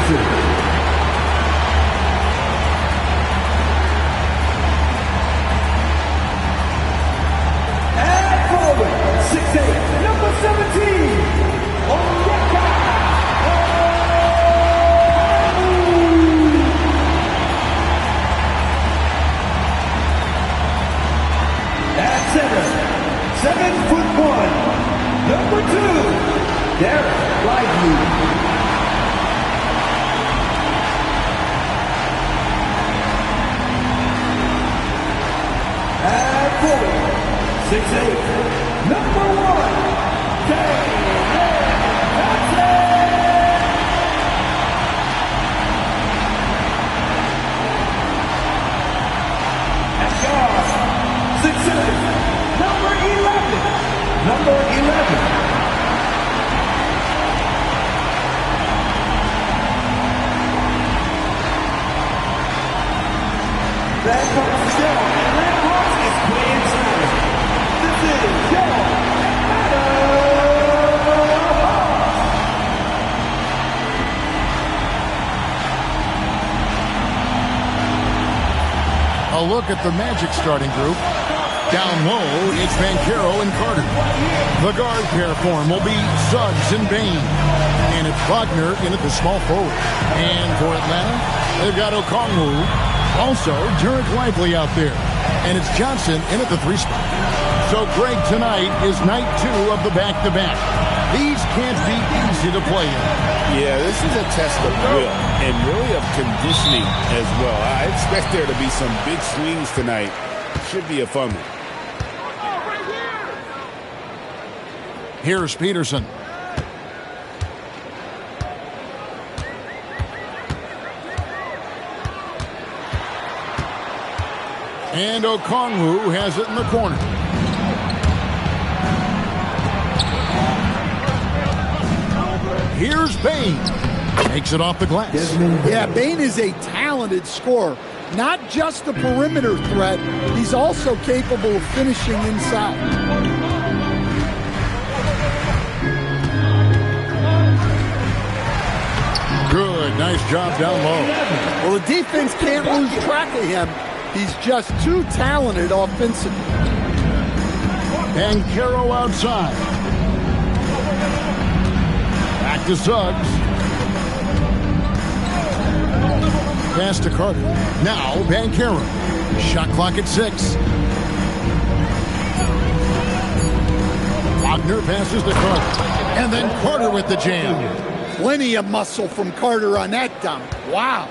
And forward, 6'8", number 17, at center, 7'1", number 2, Derek Lively. And forward, 6'8", number 1, at guard, 6'7", number 11. That comes down, and that cross is playing center. This is your A look at the Magic starting group. Down low, it's Banchero and Carter. The guard pair form will be Suggs and Bain. And it's Wagner in at the small forward. And for Atlanta, they've got Okongwu. Also, Derek Lively out there. And it's Johnson in at the 3 spot. So, Greg, tonight is night 2 of the back-to-back. These can't be easy to play in. Yeah, this is a test of will and really of conditioning as well. I expect there to be some big swings tonight. Should be a fun one. Here's Peterson. And Okongwu has it in the corner. Here's Bain. Takes it off the glass. Yeah, Bain is a talented scorer. Not just a perimeter threat, he's also capable of finishing inside. Good, nice job down low. Well, the defense can't lose track of him. He's just too talented offensively. Banchero outside. Back to Suggs. Pass to Carter. Now Banchero. Shot clock at 6. Wagner passes to Carter. And then Carter with the jam. Plenty of muscle from Carter on that dunk. Wow.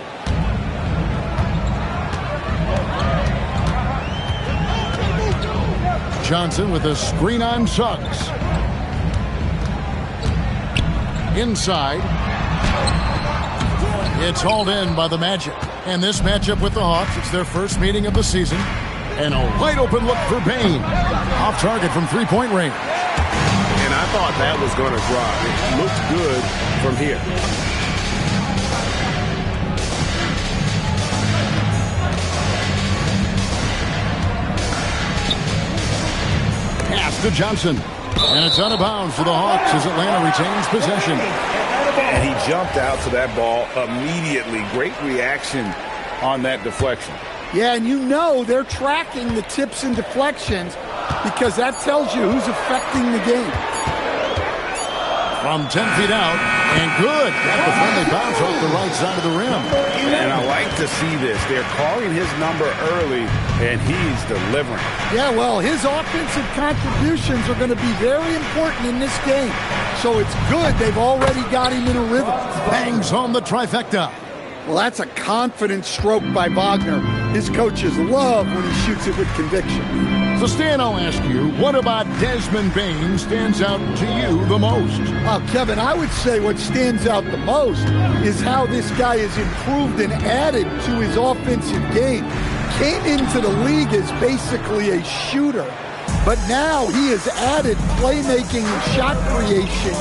Johnson with a screen on Suggs. Inside. It's hauled in by the Magic. And this matchup with the Hawks, it's their first meeting of the season. And a wide open look for Bain. Off target from 3-point range. And I thought that was going to drop. It looked good from here. Pass to Johnson. And it's out of bounds for the Hawks as Atlanta retains possession. And he jumped out to that ball immediately. Great reaction on that deflection. Yeah, and you know they're tracking the tips and deflections because that tells you who's affecting the game. From 10 feet out, and good. Got the friendly bounce off the right side of the rim. And I like to see this. They're calling his number early, and he's delivering. Yeah, well, his offensive contributions are going to be very important in this game. So it's good they've already got him in a rhythm. Bangs home the trifecta. Well, that's a confident stroke by Wagner. His coaches love when he shoots it with conviction. So, Stan, I'll ask you, what about Desmond Bain stands out to you the most? Well, Kevin, I would say what stands out the most is how this guy has improved and added to his offensive game. Came into the league as basically a shooter, but now he has added playmaking and shot creation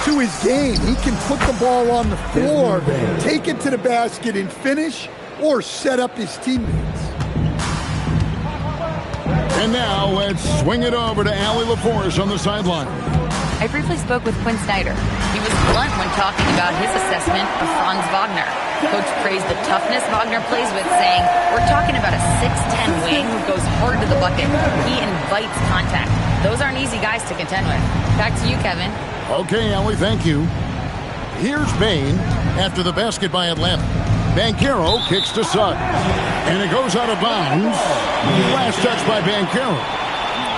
to his game. He can put the ball on the floor, take it to the basket and finish, or set up his teammates. And now let's swing it over to Allie LaForce on the sideline. I briefly spoke with Quinn Snyder. He was blunt when talking about his assessment of Franz Wagner. Coach praised the toughness Wagner plays with, saying, "We're talking about a 6'10" wing who goes hard to the bucket. He invites contact. Those aren't easy guys to contend with." Back to you, Kevin. Okay, Ellie, thank you. Here's Bain after the basket by Atlanta. Banchero kicks to Suggs, and it goes out of bounds. Last touch by Banchero.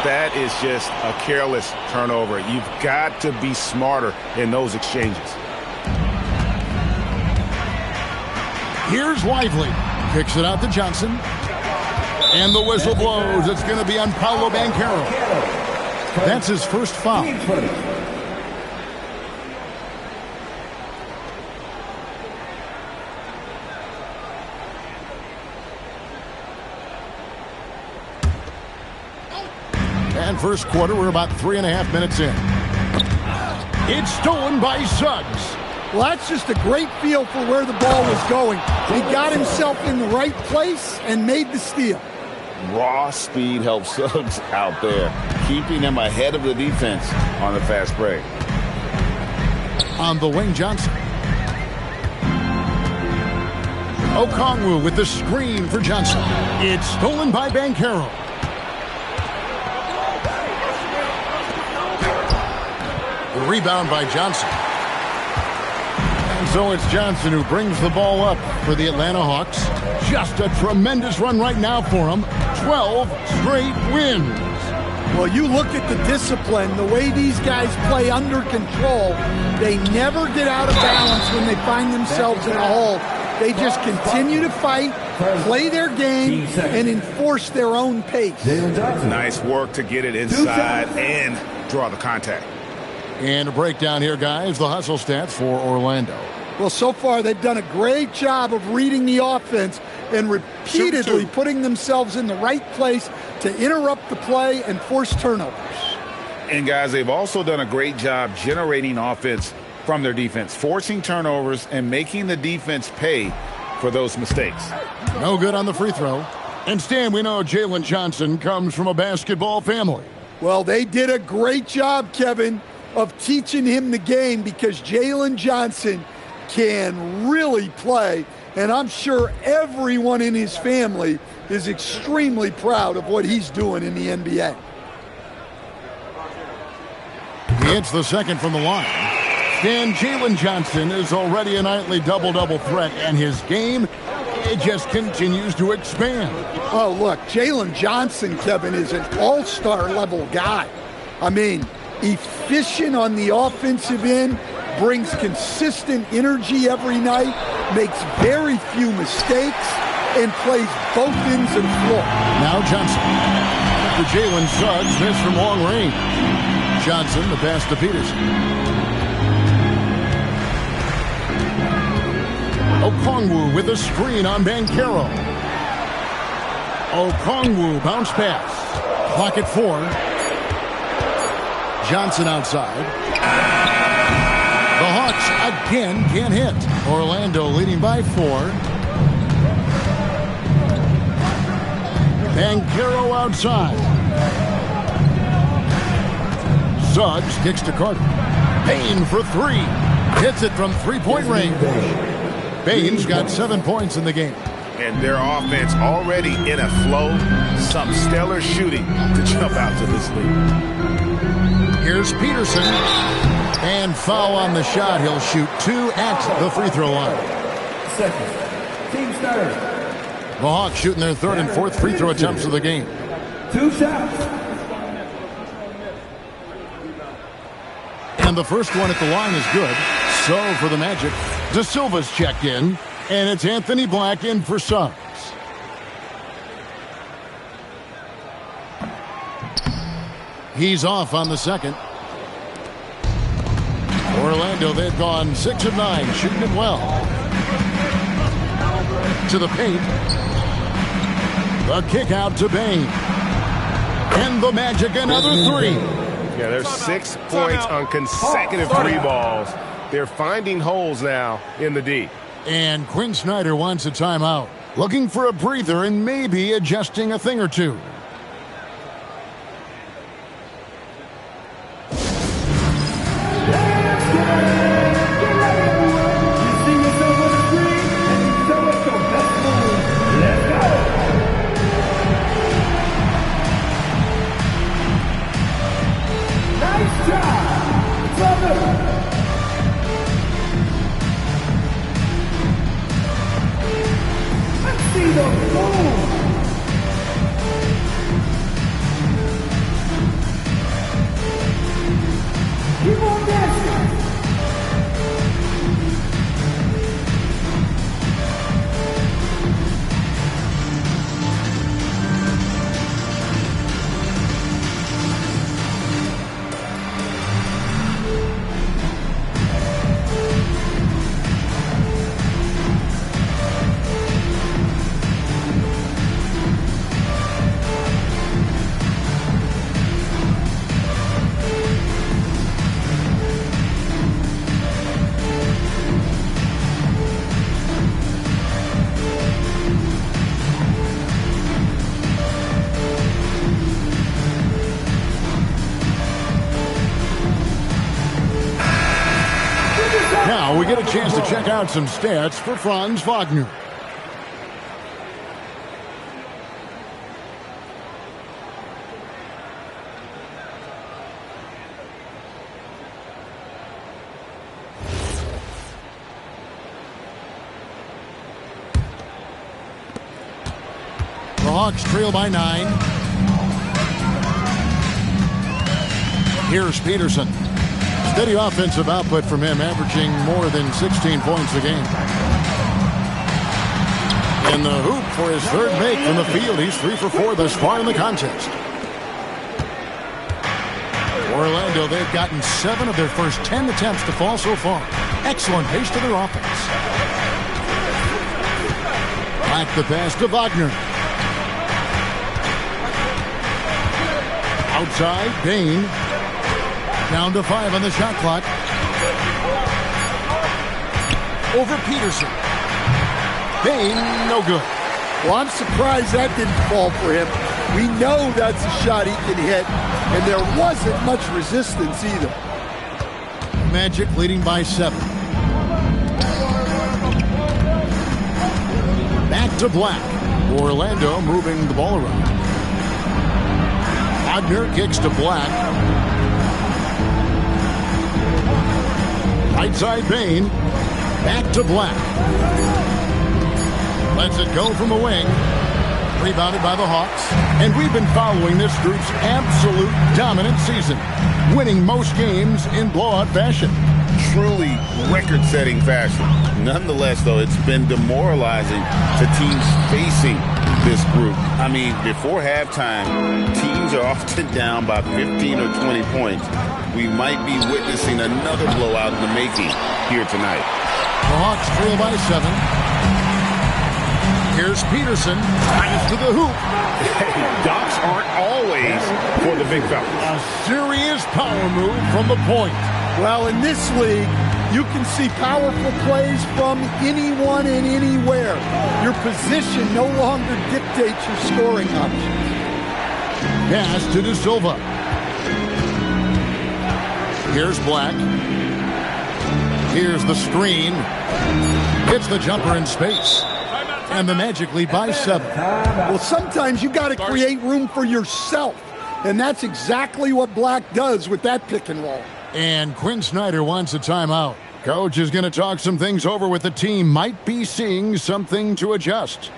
That is just a careless turnover. You've got to be smarter in those exchanges. Here's Lively. Kicks it out to Johnson. And the whistle blows. It's going to be on Paolo Banchero. That's his first foul. And first quarter, we're about 3.5 minutes in. It's stolen by Suggs. Well, that's just a great feel for where the ball was going. He got himself in the right place and made the steal. Raw speed helps Suggs out there, keeping him ahead of the defense on the fast break. On the wing, Johnson. Okongwu with the screen for Johnson. It's stolen by Banchero. The rebound by Johnson. And so it's Johnson who brings the ball up for the Atlanta Hawks. Just a tremendous run right now for him. 12 straight wins. Well, you look at the discipline, the way these guys play under control. They never get out of balance when they find themselves in a hole. They just continue to fight, play their game, and enforce their own pace. Nice work to get it inside and draw the contact. And a breakdown here, guys. The hustle stats for Orlando. Well, so far they've done a great job of reading the offense and repeatedly putting themselves in the right place to interrupt the play and force turnovers. And, guys, they've also done a great job generating offense from their defense, forcing turnovers and making the defense pay for those mistakes. No good on the free throw. And, Stan, we know Jalen Johnson comes from a basketball family. Well, they did a great job, Kevin, of teaching him the game because Jalen Johnson can really play. And I'm sure everyone in his family is extremely proud of what he's doing in the NBA. He hits the second from the line. And Jalen Johnson is already a nightly double-double threat, and his game, it just continues to expand. Oh, look, Jalen Johnson, Kevin, is an all-star level guy. I mean, efficient on the offensive end, brings consistent energy every night, makes very few mistakes, and plays both ends of the floor. Now Johnson. After Jalen Suggs missed from long range. Johnson, the pass to Peterson. Okongwu with a screen on Banchero. Okongwu bounce pass. Clock at 4. Johnson outside. The Hawks again can't hit. Orlando leading by 4. Banchero outside. Suggs kicks to Carter. Payne for 3. Hits it from three-point range. Bain's got 7 points in the game. And their offense already in a flow. Some stellar shooting to jump out to this lead. Here's Peterson. And foul on the shot. He'll shoot 2 at the free throw line. Team started. The Hawks shooting their 3rd and 4th free throw attempts of the game. 2 shots. And the first one at the line is good. So for the Magic, De Silva's checked in. And it's Anthony Black in for Suggs. He's off on the second. Orlando, they've gone 6 of 9, shooting it well. To the paint. The kick out to Bain. And the Magic another 3. Yeah, there's 6 points on consecutive 3 balls. They're finding holes now in the D. And Quinn Snyder wants a timeout. Looking for a breather and maybe adjusting a thing or two. chance to check out some stats for Franz Wagner. The Hawks trail by 9. Here's Peterson. Steady offensive output from him, averaging more than 16 points a game. In the hoop for his third make from the field. He's 3 for 4 thus far in the contest. Orlando, they've gotten 7 of their first 10 attempts to fall so far. Excellent pace to their offense. Back the pass to Wagner. Outside, Bain. Down to 5 on the shot clock. Over Peterson. Bain, no good. Well, I'm surprised that didn't fall for him. We know that's a shot he can hit, and there wasn't much resistance either. Magic leading by 7. Back to Black. Orlando moving the ball around. Wagner kicks to Black. Right side Bain. Back to Black. Lets it go from the wing. Rebounded by the Hawks. And we've been following this group's absolute dominant season, winning most games in blowout fashion. Truly record-setting fashion. Nonetheless, though, it's been demoralizing to teams facing this group. I mean, before halftime, teams are often down by 15 or 20 points. We might be witnessing another blowout in the making here tonight. The Hawks trail by 7. Here's Peterson. Drives to the hoop. Hey, Docs aren't always for the big fellas. A serious power move from the point. Well, in this league, you can see powerful plays from anyone and anywhere. Your position no longer dictates your scoring options. Pass to De Silva. Here's Black. Here's the screen. Hits the jumper in space. And the Magic lead by 7. Well, sometimes you got to create room for yourself. And that's exactly what Black does with that pick and roll. And Quinn Snyder wants a timeout. Coach is going to talk some things over with the team. Might be seeing something to adjust.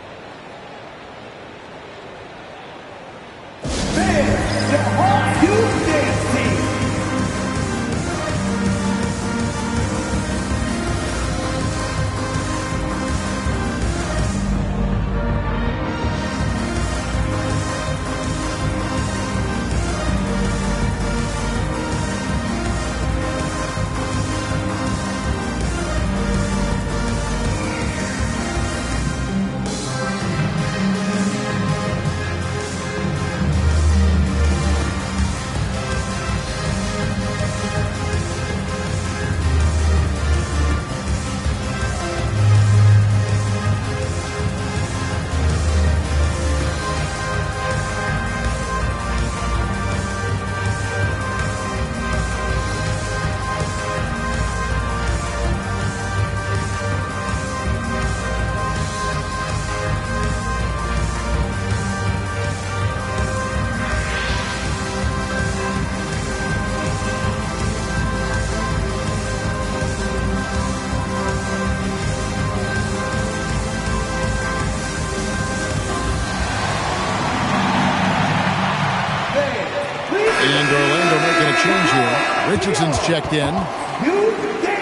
And Orlando making a change here. Richardson's checked in.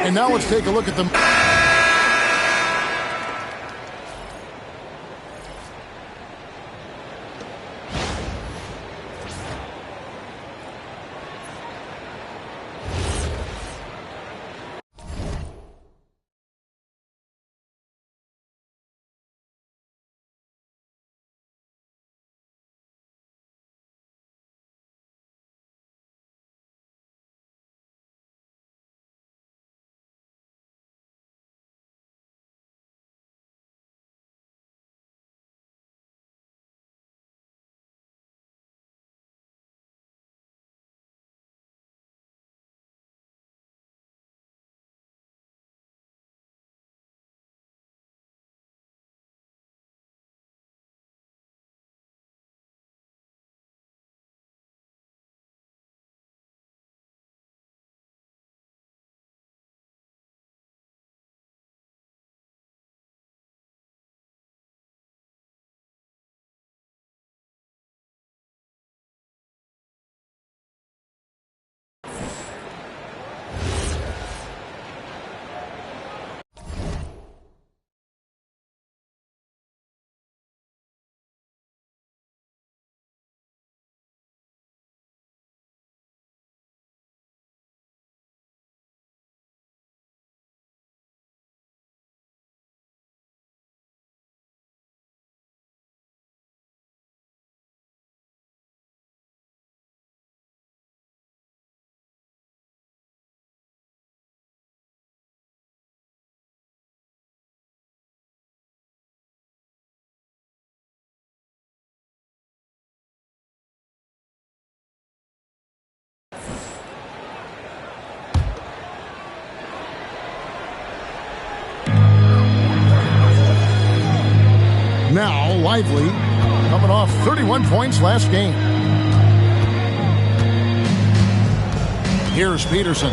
And now let's take a look at the... Now Lively coming off 31 points last game. Here's Peterson.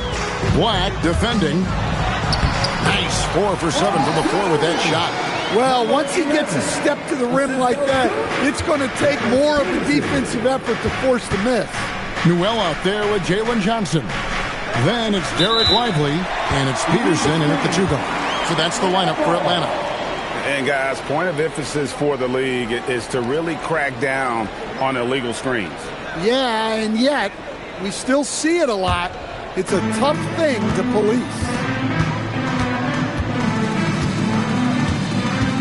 Black defending. Nice 4 for 7 from the floor with that shot. Well, once he gets a step to the rim like that, it's going to take more of a defensive effort to force the miss. Newell out there with Jalen Johnson. Then it's Derek Lively, and it's Peterson in at the 2 guard. So that's the lineup for Atlanta. And guys, point of emphasis for the league is to really crack down on illegal screens. Yeah, and yet we still see it a lot. It's a tough thing to police.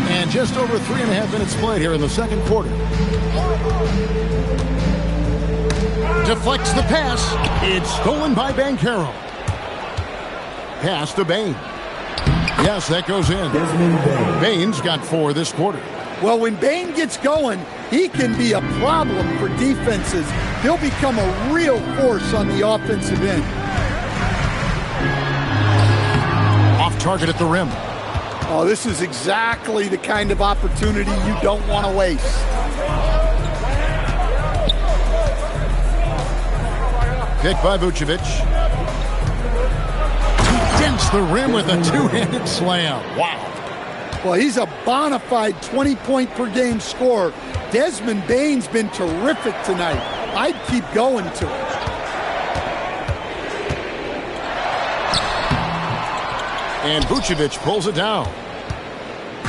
And just over 3.5 minutes played here in the second quarter. Deflects the pass. It's stolen by Banchero. Pass to Bane. Yes, that goes in. Bane's got 4 this quarter. Well, when Bane gets going, he can be a problem for defenses. He'll become a real force on the offensive end. Off target at the rim. Oh, this is exactly the kind of opportunity you don't want to waste. Picked by Vucevic. He dents the rim with a 2-handed slam. Wow. Well, he's a bona fide 20-point-per-game scorer. Desmond Bane's been terrific tonight. I'd keep going to it. And Vucevic pulls it down.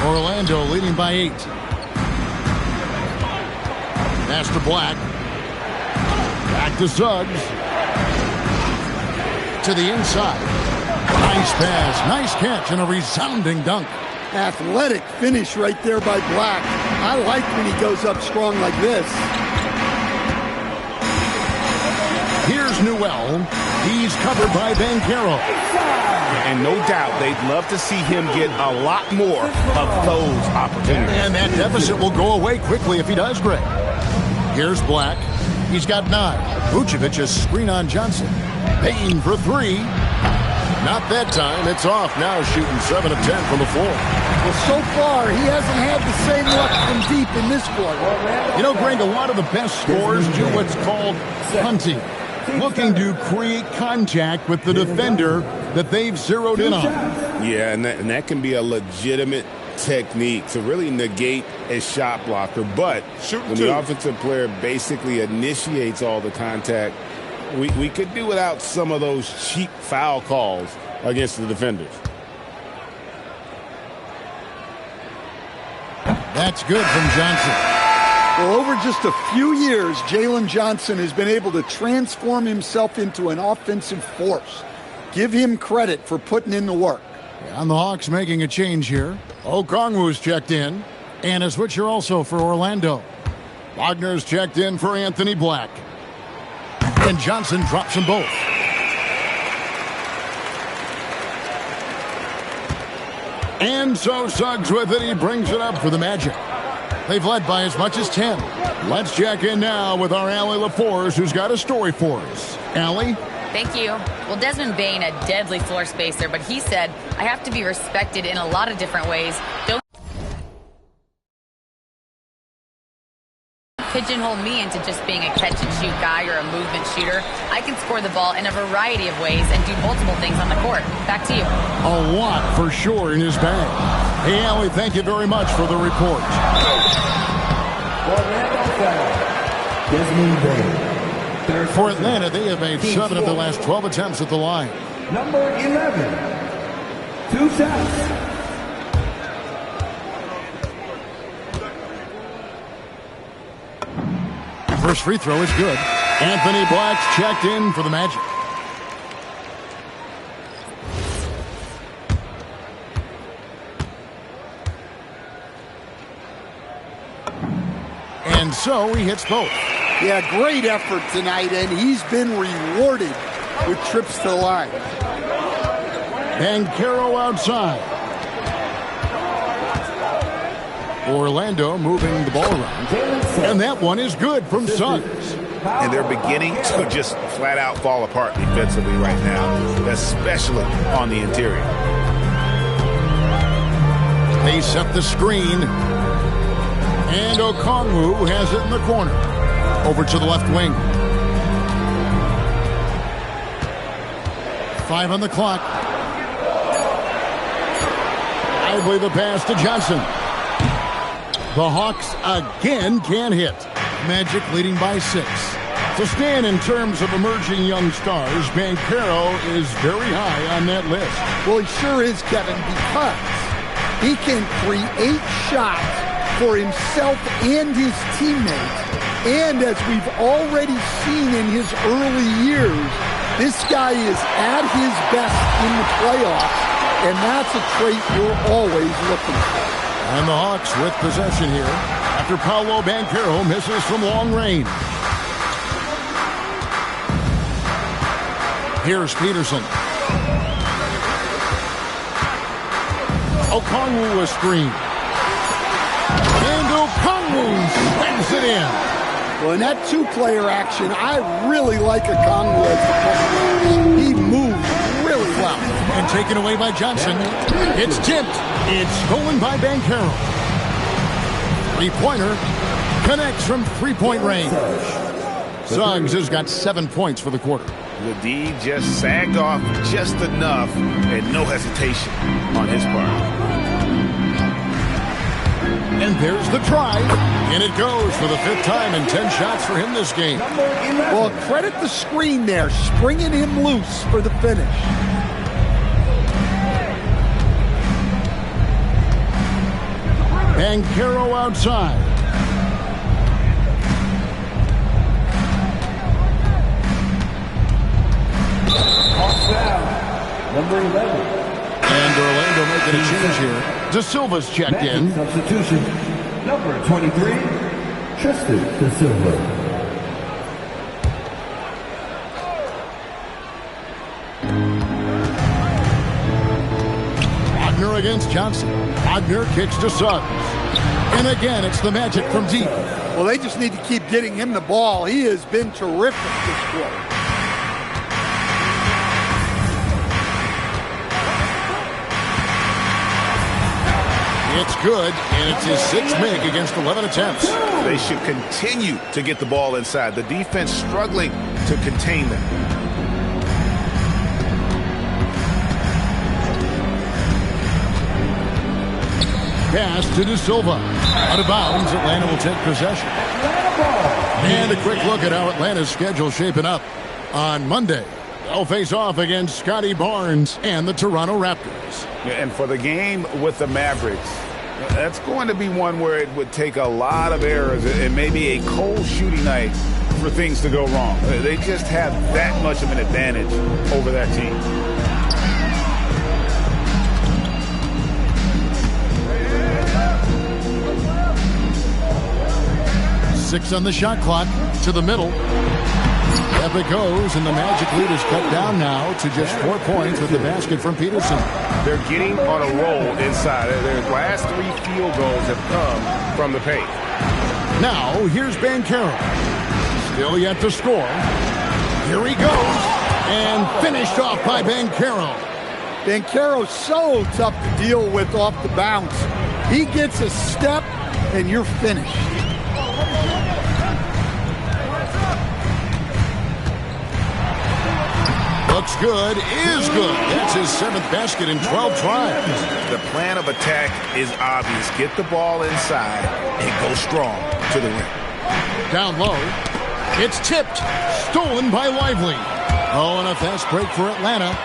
Orlando leading by 8. Pass to Black. Back to Suggs. To the inside. Nice pass, nice catch, and a resounding dunk. Athletic finish right there by Black. I like when he goes up strong like this. Here's Newell. He's covered by Banchero. And no doubt they'd love to see him get a lot more of those opportunities. And that deficit will go away quickly if he does, Greg. Here's Black. He's got 9. Vucevic is screen on Johnson. Payne for 3. Not that time. It's off. Now shooting 7 of 10 from the floor. Well, so far, he hasn't had the same luck from deep in this quarter. You know, Greg, a lot of the best scorers do what's called hunting. Looking to create contact with the defender that they've zeroed in on. Yeah, and that can be a legitimate technique to really negate a shot blocker. But when the offensive player basically initiates all the contact, we could do without some of those cheap foul calls against the defenders. That's good from Johnson. Well, over just a few years, Jalen Johnson has been able to transform himself into an offensive force. Give him credit for putting in the work. And the Hawks making a change here. Okongwu's checked in. And a switcher also for Orlando. Wagner's checked in for Anthony Black. And Johnson drops them both. And so Suggs with it. He brings it up for the Magic. They've led by as much as 10. Let's check in now with our Allie LaForce, who's got a story for us. Allie? Thank you. Well, Desmond Bane, a deadly floor spacer, but he said, I have to be respected in a lot of different ways. Don't pigeonhole me into just being a catch-and-shoot guy or a movement shooter. I can score the ball in a variety of ways and do multiple things on the court. Back to you. A lot for sure in his bag. Hey, Allie, thank you very much for the report. For Atlanta, they have made 7 of the last 12 attempts at the line. Number 11, 2 shots. First free throw is good. Anthony Black's checked in for the Magic. And so he hits both. Yeah, great effort tonight, and he's been rewarded with trips to the line. Banchero outside. Orlando moving the ball around. And that one is good from Suggs. And they're beginning to just flat out fall apart defensively right now, especially on the interior. They set the screen. And Okongwu has it in the corner. Over to the left wing. 5 on the clock. Lively the pass to Johnson. The Hawks again can't hit. Magic leading by 6. To stand in terms of emerging young stars, Banchero is very high on that list. Well, he sure is, Kevin, because he can create shots for himself and his teammates. And as we've already seen in his early years, this guy is at his best in the playoffs, and that's a trait we're always looking for. And the Hawks with possession here after Paolo Banchero misses from long range. Here's Peterson. Okongwu a screen. And Okongwu swings it in. Well, in that two-player action, I really like Okongwu as the player. He moves really well. And taken away by Johnson. It's tipped. It's stolen by Banchero. Three-pointer connects from three-point range. Suggs has got 7 points for the quarter. The D just sagged off just enough and no hesitation on his part. And there's the try. And it goes for the 5th time in 10 shots for him this game. Well, credit the screen there, springing him loose for the finish. Banchero outside. Number 11. And Orlando making a change here. De Silva's checked in. Substitution. Number 23, Tristan De Silva. Wagner against Johnson. Wagner kicks to Suggs. And again, it's the Magic from deep. Well, they just need to keep getting him the ball. He has been terrific this quarter. It's good, and it's his 6th make against 11 attempts. They should continue to get the ball inside. The defense struggling to contain them. Pass to De Silva. Out of bounds, Atlanta will take possession. And a quick look at how Atlanta's schedule shaping up. On Monday, they'll face off against Scotty Barnes and the Toronto Raptors. And for the game with the Mavericks, that's going to be one where it would take a lot of errors and maybe a cold shooting night for things to go wrong. They just have that much of an advantage over that team. Six on the shot clock. To the middle. Up it goes, and the Magic lead is cut down now to just 4 points with the basket from Peterson. They're getting on a roll inside. Their last 3 field goals have come from the paint. Now, here's Banchero. Still yet to score. Here he goes, and finished off by Banchero. Banchero's so tough to deal with off the bounce. He gets a step, and you're finished. Looks good, is good. That's his 7th basket in 12 tries. The plan of attack is obvious. Get the ball inside and go strong to the rim. Down low. It's tipped. Stolen by Lively. Oh, and a fast break for Atlanta.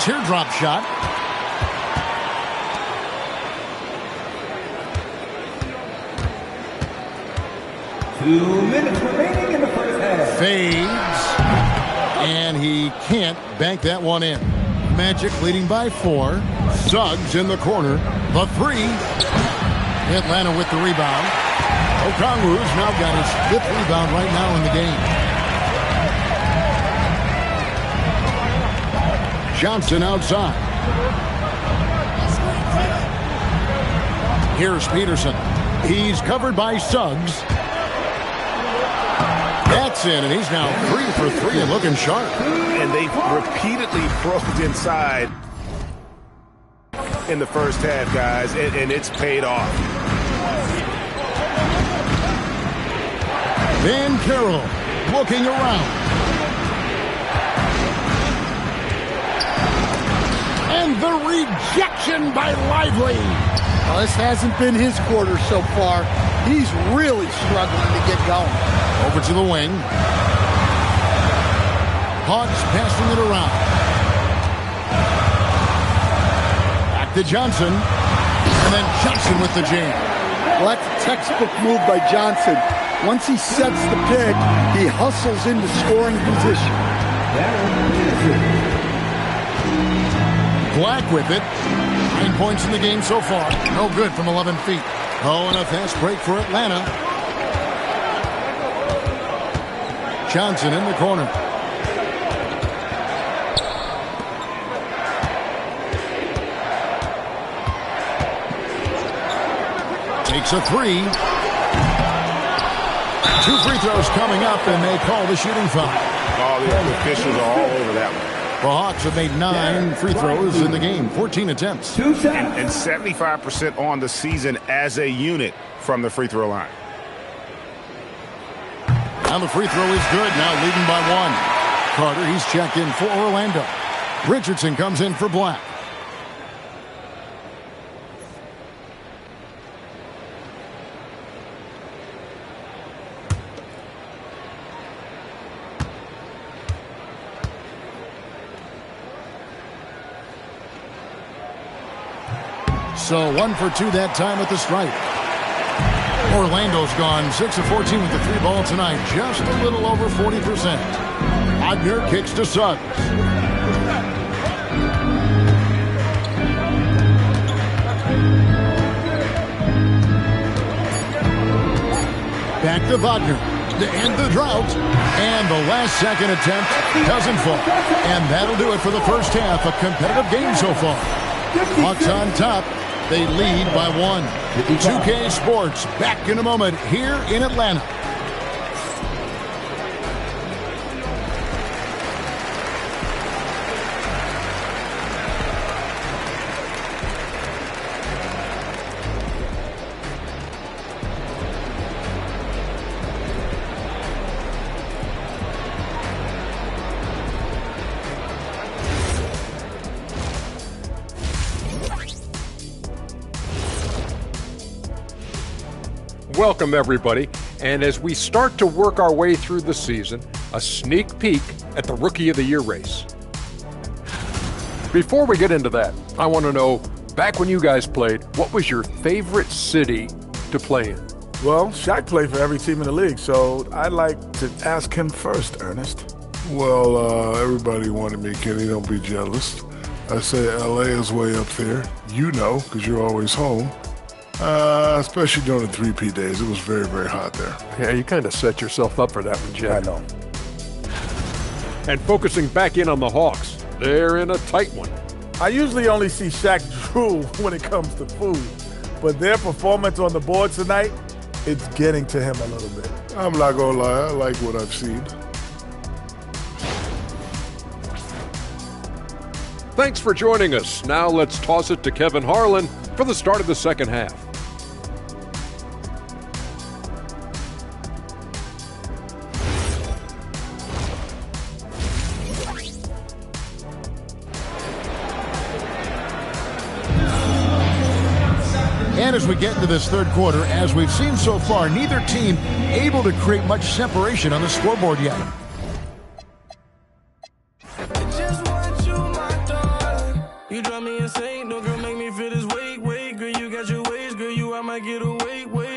Teardrop shot. Two minutes remaining in the first half. Fades. And he can't bank that one in. Magic leading by 4. Suggs in the corner. The 3. Atlanta with the rebound. Okongwu's now got his 5th rebound right now in the game. Johnson outside. Here's Peterson. He's covered by Suggs. That's in, and he's now 3 for 3 and looking sharp. And they've repeatedly probed inside In the first half, guys, and it's paid off. Banchero looking around. And the rejection by Lively. Well, this hasn't been his quarter so far. He's really struggling to get going. Over to the wing. Hawks passing it around. Back to Johnson. And then Johnson with the jam. Well, that's a textbook move by Johnson. Once he sets the pick, he hustles into scoring position. Black with it. 9 points in the game so far. No good from 11 feet. Oh, and a fast break for Atlanta. Johnson in the corner. Takes a three. 2 free throws coming up, and they call the shooting foul. Oh, the officials are all over that one. The Hawks have made 9 free throws in the game, 14 attempts. And 75% on the season as a unit from the free throw line. Now the free throw is good, now leading by 1. Carter, he's checked in for Orlando. Richardson comes in for Black. So 1 for 2 that time at the stripe. Orlando's gone 6 of 14 with the 3 ball tonight. Just a little over 40%. Wagner kicks to Suggs. Back to Wagner to end the drought. And the last second attempt doesn't fall. And that'll do it for the first half. A competitive game so far. Hawks on top. They lead by 1. 2K Sports back in a moment here in Atlanta. Welcome, everybody. And as we start to work our way through the season, a sneak peek at the Rookie of the Year race. Before we get into that, I want to know, back when you guys played, what was your favorite city to play in? Well, Shaq played for every team in the league, so I'd like to ask him first, Ernest. Well, everybody wanted me, Kenny. Don't be jealous. I say L.A. is way up there. You know, because you're always home. Especially during the 3P days. It was very, very hot there. Yeah, you kind of set yourself up for that one, Jack. I know. And focusing back in on the Hawks, they're in a tight one. I usually only see Shaq drool when it comes to food, but their performance on the board tonight, it's getting to him a little bit. I'm not going to lie. I like what I've seen. Thanks for joining us. Now let's toss it to Kevin Harlan for the start of the second half. And as we get into this third quarter, as we've seen so far, neither team able to create much separation on the scoreboard yet. Just want you, my darling. You drive me insane.